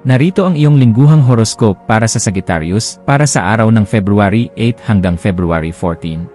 Narito ang iyong lingguhang horoscope para sa Sagittarius para sa araw ng February 8 hanggang February 14.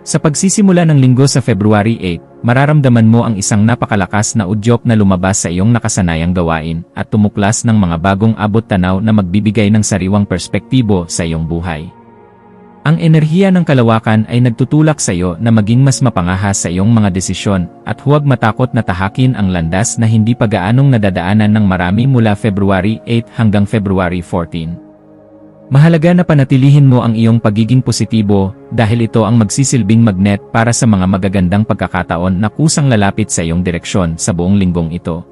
Sa pagsisimula ng linggo sa February 8, mararamdaman mo ang isang napakalakas na udyok na lumabas sa iyong nakasanayang gawain at tumuklas ng mga bagong abot-tanaw na magbibigay ng sariwang perspektibo sa iyong buhay. Ang enerhiya ng kalawakan ay nagtutulak sa iyo na maging mas mapangahas sa iyong mga desisyon at huwag matakot na tahakin ang landas na hindi pa gaanong nadadaanan ng marami mula February 8 hanggang February 14. Mahalaga na panatilihin mo ang iyong pagiging positibo dahil ito ang magsisilbing magnet para sa mga magagandang pagkakataon na kusang lalapit sa iyong direksyon sa buong linggong ito.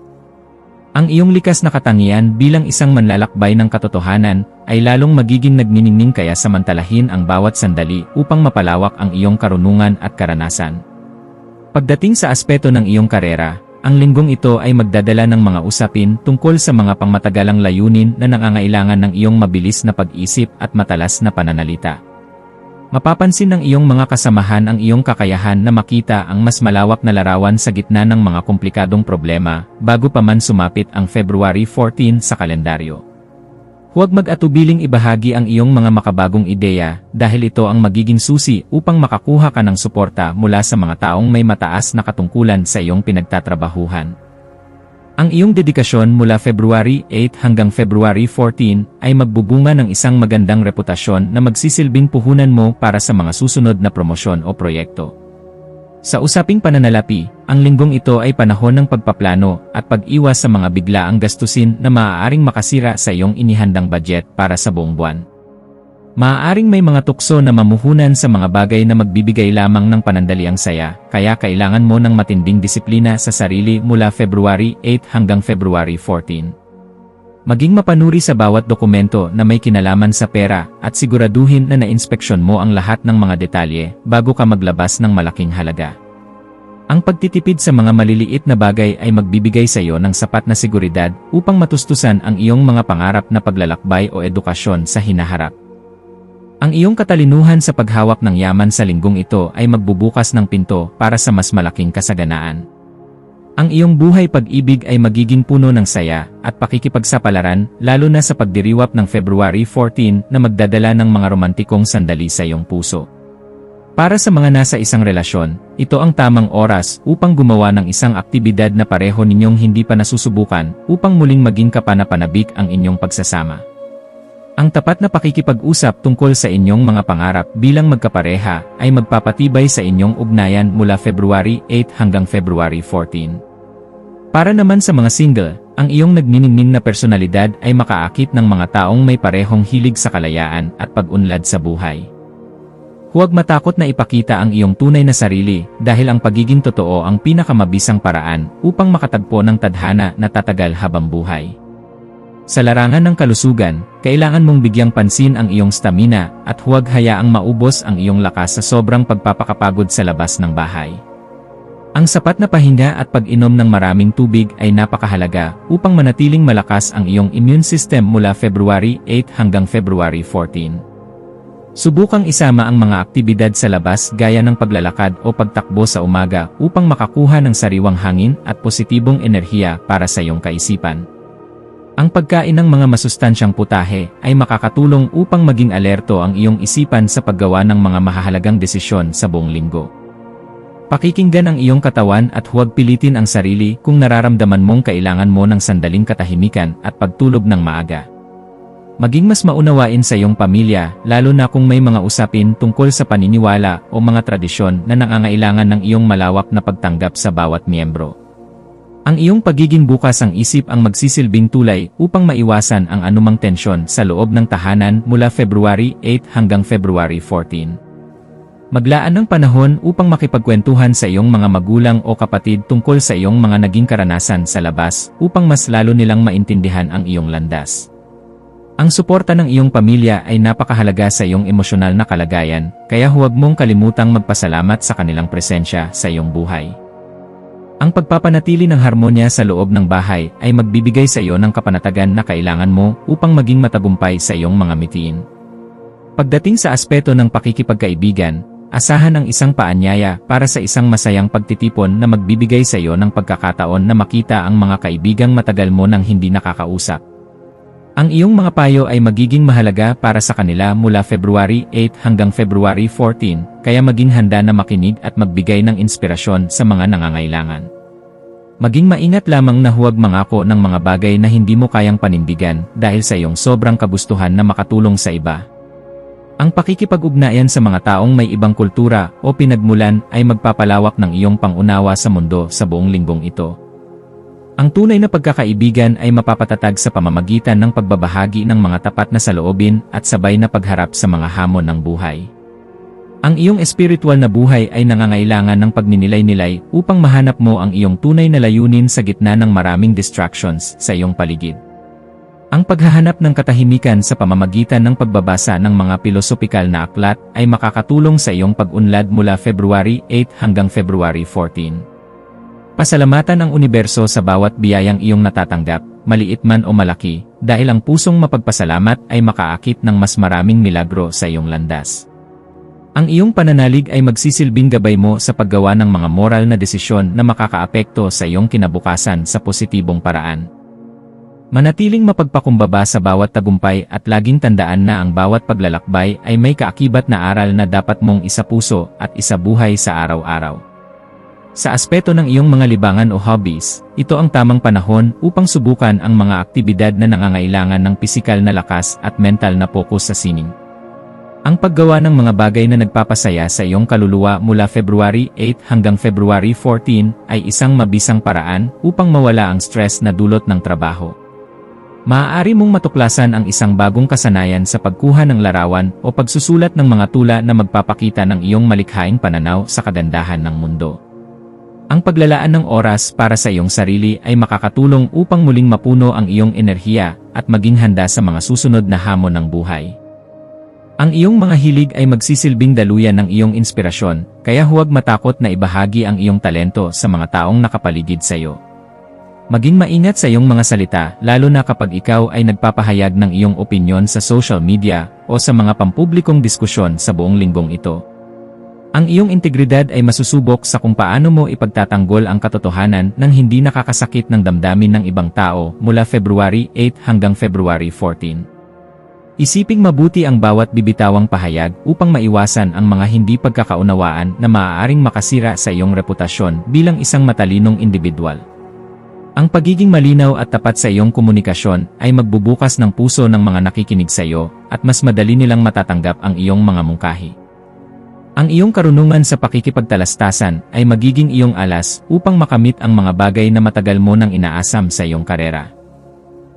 Ang iyong likas na katangian bilang isang manlalakbay ng katotohanan ay lalong magiging nagniningning kaya samantalahin ang bawat sandali upang mapalawak ang iyong karunungan at karanasan. Pagdating sa aspeto ng iyong karera, ang linggong ito ay magdadala ng mga usapin tungkol sa mga pangmatagalang layunin na nangangailangan ng iyong mabilis na pag-isip at matalas na pananalita. Mapapansin ng iyong mga kasamahan ang iyong kakayahan na makita ang mas malawak na larawan sa gitna ng mga komplikadong problema bago pa man sumapit ang February 14 sa kalendaryo. Huwag mag-atubiling ibahagi ang iyong mga makabagong ideya dahil ito ang magiging susi upang makakuha ka ng suporta mula sa mga taong may mataas na katungkulan sa iyong pinagtatrabahuhan. Ang iyong dedikasyon mula February 8 hanggang February 14 ay magbubunga ng isang magandang reputasyon na magsisilbing puhunan mo para sa mga susunod na promosyon o proyekto. Sa usaping pananalapi, ang linggong ito ay panahon ng pagpaplano at pag-iwas sa mga biglaang gastusin na maaaring makasira sa iyong inihandang budget para sa buong buwan. Maaaring may mga tukso na mamuhunan sa mga bagay na magbibigay lamang ng panandaliang saya, kaya kailangan mo ng matinding disiplina sa sarili mula February 8 hanggang February 14. Maging mapanuri sa bawat dokumento na may kinalaman sa pera at siguraduhin na nainspeksyon mo ang lahat ng mga detalye bago ka maglabas ng malaking halaga. Ang pagtitipid sa mga maliliit na bagay ay magbibigay sa iyo ng sapat na seguridad upang matustusan ang iyong mga pangarap na paglalakbay o edukasyon sa hinaharap. Ang iyong katalinuhan sa paghawak ng yaman sa linggong ito ay magbubukas ng pinto para sa mas malaking kasaganaan. Ang iyong buhay pag-ibig ay magiging puno ng saya at pakikipagsapalaran lalo na sa pagdiriwap ng February 14 na magdadala ng mga romantikong sandali sa iyong puso. Para sa mga nasa isang relasyon, ito ang tamang oras upang gumawa ng isang aktibidad na pareho ninyong hindi pa nasusubukan upang muling maging kapanapanabik ang inyong pagsasama. Ang tapat na pakikipag-usap tungkol sa inyong mga pangarap bilang magkapareha ay magpapatibay sa inyong ugnayan mula February 8 hanggang February 14. Para naman sa mga single, ang iyong nagniningning na personalidad ay makaakit ng mga taong may parehong hilig sa kalayaan at pag-unlad sa buhay. Huwag matakot na ipakita ang iyong tunay na sarili dahil ang pagiging totoo ang pinakamabisang paraan upang makatagpo ng tadhana na tatagal habang buhay. Sa larangan ng kalusugan, kailangan mong bigyang pansin ang iyong stamina at huwag hayaang maubos ang iyong lakas sa sobrang pagpapakapagod sa labas ng bahay. Ang sapat na pahinga at pag-inom ng maraming tubig ay napakahalaga upang manatiling malakas ang iyong immune system mula February 8 hanggang February 14. Subukang isama ang mga aktibidad sa labas gaya ng paglalakad o pagtakbo sa umaga upang makakuha ng sariwang hangin at positibong enerhiya para sa iyong kaisipan. Ang pagkain ng mga masustansyang putahe ay makakatulong upang maging alerto ang iyong isipan sa paggawa ng mga mahahalagang desisyon sa buong linggo. Pakikinggan ang iyong katawan at huwag pilitin ang sarili kung nararamdaman mong kailangan mo ng sandaling katahimikan at pagtulog ng maaga. Maging mas maunawain sa iyong pamilya, lalo na kung may mga usapin tungkol sa paniniwala o mga tradisyon na nangangailangan ng iyong malawak na pagtanggap sa bawat miyembro. Ang iyong pagiging bukas ang isip ang magsisilbing tulay upang maiwasan ang anumang tensyon sa loob ng tahanan mula February 8 hanggang February 14. Maglaan ng panahon upang makipagkwentuhan sa iyong mga magulang o kapatid tungkol sa iyong mga naging karanasan sa labas upang mas lalo nilang maintindihan ang iyong landas. Ang suporta ng iyong pamilya ay napakahalaga sa iyong emosyonal na kalagayan, kaya huwag mong kalimutang magpasalamat sa kanilang presensya sa iyong buhay. Ang pagpapanatili ng harmonya sa loob ng bahay ay magbibigay sa iyo ng kapanatagan na kailangan mo upang maging matagumpay sa iyong mga mitiin. Pagdating sa aspeto ng pakikipagkaibigan, asahan ang isang paanyaya para sa isang masayang pagtitipon na magbibigay sa iyo ng pagkakataon na makita ang mga kaibigang matagal mo nang hindi nakakausap. Ang iyong mga payo ay magiging mahalaga para sa kanila mula February 8 hanggang February 14, kaya maging handa na makinig at magbigay ng inspirasyon sa mga nangangailangan. Maging maingat lamang na huwag mangako ng mga bagay na hindi mo kayang panindigan dahil sa iyong sobrang kagustuhan na makatulong sa iba. Ang pakikipag-ugnayan sa mga taong may ibang kultura o pinagmulan ay magpapalawak ng iyong pangunawa sa mundo sa buong linggong ito. Ang tunay na pagkakaibigan ay mapapatatag sa pamamagitan ng pagbabahagi ng mga tapat na saloobin at sabay na pagharap sa mga hamon ng buhay. Ang iyong espiritual na buhay ay nangangailangan ng pagninilay-nilay upang mahanap mo ang iyong tunay na layunin sa gitna ng maraming distractions sa iyong paligid. Ang paghahanap ng katahimikan sa pamamagitan ng pagbabasa ng mga pilosopikal na aklat ay makakatulong sa iyong pag-unlad mula February 8 hanggang February 14. Pasalamatan ang universo sa bawat biyayang iyong natatanggap, maliit man o malaki, dahil ang pusong mapagpasalamat ay makaakit ng mas maraming milagro sa iyong landas. Ang iyong pananalig ay magsisilbing gabay mo sa paggawa ng mga moral na desisyon na makakaapekto sa iyong kinabukasan sa positibong paraan. Manatiling mapagpakumbaba sa bawat tagumpay at laging tandaan na ang bawat paglalakbay ay may kaakibat na aral na dapat mong isapuso at isabuhay sa araw-araw. Sa aspeto ng iyong mga libangan o hobbies, ito ang tamang panahon upang subukan ang mga aktibidad na nangangailangan ng pisikal na lakas at mental na fokus sa sining. Ang paggawa ng mga bagay na nagpapasaya sa iyong kaluluwa mula February 8 hanggang February 14 ay isang mabisang paraan upang mawala ang stress na dulot ng trabaho. Maaari mong matuklasan ang isang bagong kasanayan sa pagkuha ng larawan o pagsusulat ng mga tula na magpapakita ng iyong malikhaing pananaw sa kagandahan ng mundo. Ang paglalaan ng oras para sa iyong sarili ay makakatulong upang muling mapuno ang iyong enerhiya at maging handa sa mga susunod na hamon ng buhay. Ang iyong mga hilig ay magsisilbing daluyan ng iyong inspirasyon, kaya huwag matakot na ibahagi ang iyong talento sa mga taong nakapaligid sa iyo. Maging maingat sa iyong mga salita, lalo na kapag ikaw ay nagpapahayag ng iyong opinyon sa social media o sa mga pampublikong diskusyon sa buong linggong ito. Ang iyong integridad ay masusubok sa kung paano mo ipagtatanggol ang katotohanan nang hindi nakakasakit ng damdamin ng ibang tao mula February 8 hanggang February 14. Isiping mabuti ang bawat bibitawang pahayag upang maiwasan ang mga hindi pagkakaunawaan na maaaring makasira sa iyong reputasyon bilang isang matalinong individual. Ang pagiging malinaw at tapat sa iyong komunikasyon ay magbubukas ng puso ng mga nakikinig sa iyo at mas madali nilang matatanggap ang iyong mga mungkahi. Ang iyong karunungan sa pakikipagtalastasan ay magiging iyong alas upang makamit ang mga bagay na matagal mo nang inaasam sa iyong karera.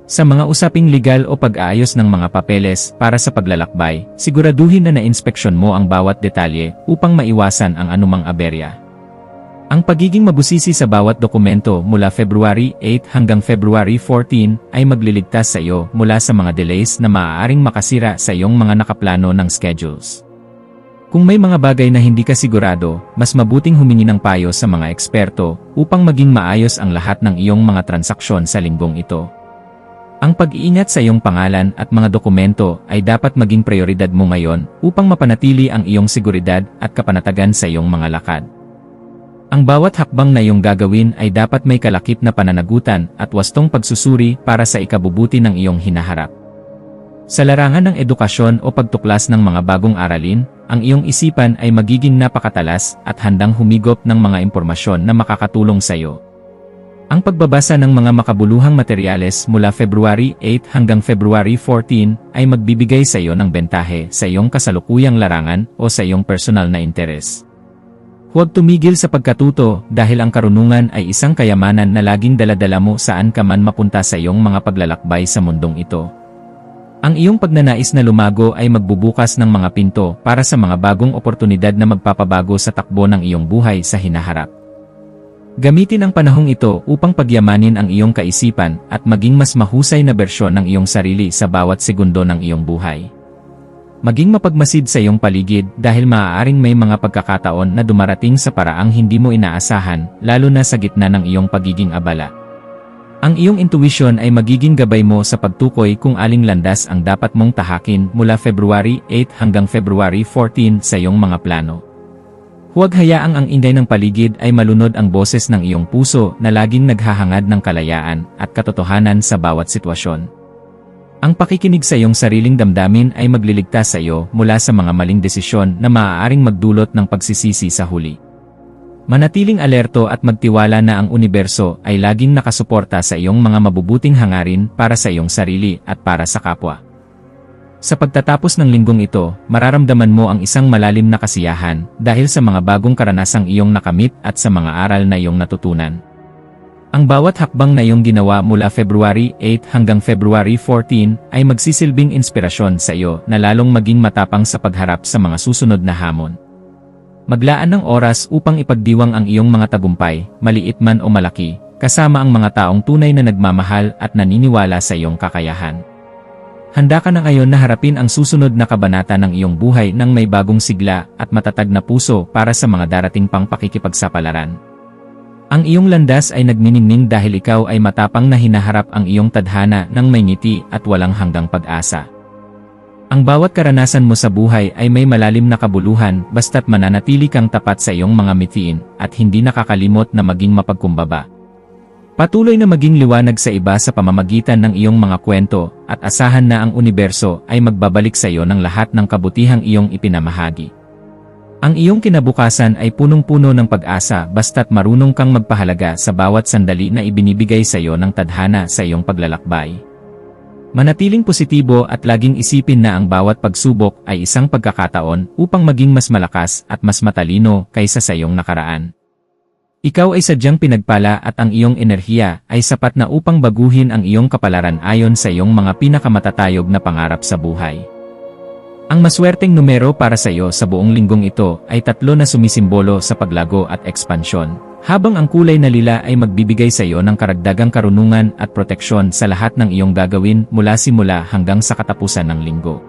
Sa mga usaping legal o pag-aayos ng mga papeles para sa paglalakbay, siguraduhin na na-inspeksyon mo ang bawat detalye upang maiwasan ang anumang aberya. Ang pagiging mabusisi sa bawat dokumento mula February 8 hanggang February 14 ay magliligtas sa iyo mula sa mga delays na maaaring makasira sa iyong mga nakaplano ng schedules. Kung may mga bagay na hindi ka sigurado, mas mabuting humingi ng payo sa mga eksperto upang maging maayos ang lahat ng iyong mga transaksyon sa linggong ito. Ang pag-iingat sa iyong pangalan at mga dokumento ay dapat maging prioridad mo ngayon upang mapanatili ang iyong seguridad at kapanatagan sa iyong mga lakad. Ang bawat hakbang na iyong gagawin ay dapat may kalakip na pananagutan at wastong pagsusuri para sa ikabubuti ng iyong hinaharap. Sa larangan ng edukasyon o pagtuklas ng mga bagong aralin, ang iyong isipan ay magiging napakatalas at handang humigop ng mga impormasyon na makakatulong sa iyo. Ang pagbabasa ng mga makabuluhang materyales mula February 8 hanggang February 14 ay magbibigay sa iyo ng bentahe sa iyong kasalukuyang larangan o sa iyong personal na interes. Huwag tumigil sa pagkatuto dahil ang karunungan ay isang kayamanan na laging daladala mo saan ka man mapunta sa iyong mga paglalakbay sa mundong ito. Ang iyong pagnanais na lumago ay magbubukas ng mga pinto para sa mga bagong oportunidad na magpapabago sa takbo ng iyong buhay sa hinaharap. Gamitin ang panahong ito upang pagyamanin ang iyong kaisipan at maging mas mahusay na bersyon ng iyong sarili sa bawat segundo ng iyong buhay. Maging mapagmasid sa iyong paligid dahil maaaring may mga pagkakataon na dumarating sa paraang hindi mo inaasahan, lalo na sa gitna ng iyong pagiging abala. Ang iyong intuition ay magiging gabay mo sa pagtukoy kung aling landas ang dapat mong tahakin mula February 8 hanggang February 14 sa iyong mga plano. Huwag hayaang ang inday ng paligid ay malunod ang boses ng iyong puso na laging naghahangad ng kalayaan at katotohanan sa bawat sitwasyon. Ang pakikinig sa iyong sariling damdamin ay magliligtas sa iyo mula sa mga maling desisyon na maaaring magdulot ng pagsisisi sa huli. Manatiling alerto at magtiwala na ang universo ay laging nakasuporta sa iyong mga mabubuting hangarin para sa iyong sarili at para sa kapwa. Sa pagtatapos ng linggong ito, mararamdaman mo ang isang malalim na kasiyahan dahil sa mga bagong karanasang iyong nakamit at sa mga aral na iyong natutunan. Ang bawat hakbang na iyong ginawa mula February 8 hanggang February 14 ay magsisilbing inspirasyon sa iyo na lalong maging matapang sa pagharap sa mga susunod na hamon. Maglaan ng oras upang ipagdiwang ang iyong mga tagumpay, maliit man o malaki, kasama ang mga taong tunay na nagmamahal at naniniwala sa iyong kakayahan. Handa ka na ngayon na harapin ang susunod na kabanata ng iyong buhay ng may bagong sigla at matatag na puso para sa mga darating pang pakikipagsapalaran. Ang iyong landas ay nagniningning dahil ikaw ay matapang na hinaharap ang iyong tadhana ng may ngiti at walang hanggang pag-asa. Ang bawat karanasan mo sa buhay ay may malalim na kabuluhan basta't mananatili kang tapat sa iyong mga mithiin at hindi nakakalimot na maging mapagkumbaba. Patuloy na maging liwanag sa iba sa pamamagitan ng iyong mga kwento at asahan na ang universo ay magbabalik sa iyo ng lahat ng kabutihang iyong ipinamahagi. Ang iyong kinabukasan ay punong-puno ng pag-asa basta't marunong kang magpahalaga sa bawat sandali na ibinibigay sa iyo ng tadhana sa iyong paglalakbay. Manatiling positibo at laging isipin na ang bawat pagsubok ay isang pagkakataon upang maging mas malakas at mas matalino kaysa sa iyong nakaraan. Ikaw ay sadyang pinagpala at ang iyong enerhiya ay sapat na upang baguhin ang iyong kapalaran ayon sa iyong mga pinakamatatayog na pangarap sa buhay. Ang maswerteng numero para sa iyo sa buong linggong ito ay 3 na sumisimbolo sa paglago at ekspansyon, habang ang kulay na lila ay magbibigay sa iyo ng karagdagang karunungan at proteksyon sa lahat ng iyong gagawin mula simula hanggang sa katapusan ng linggo.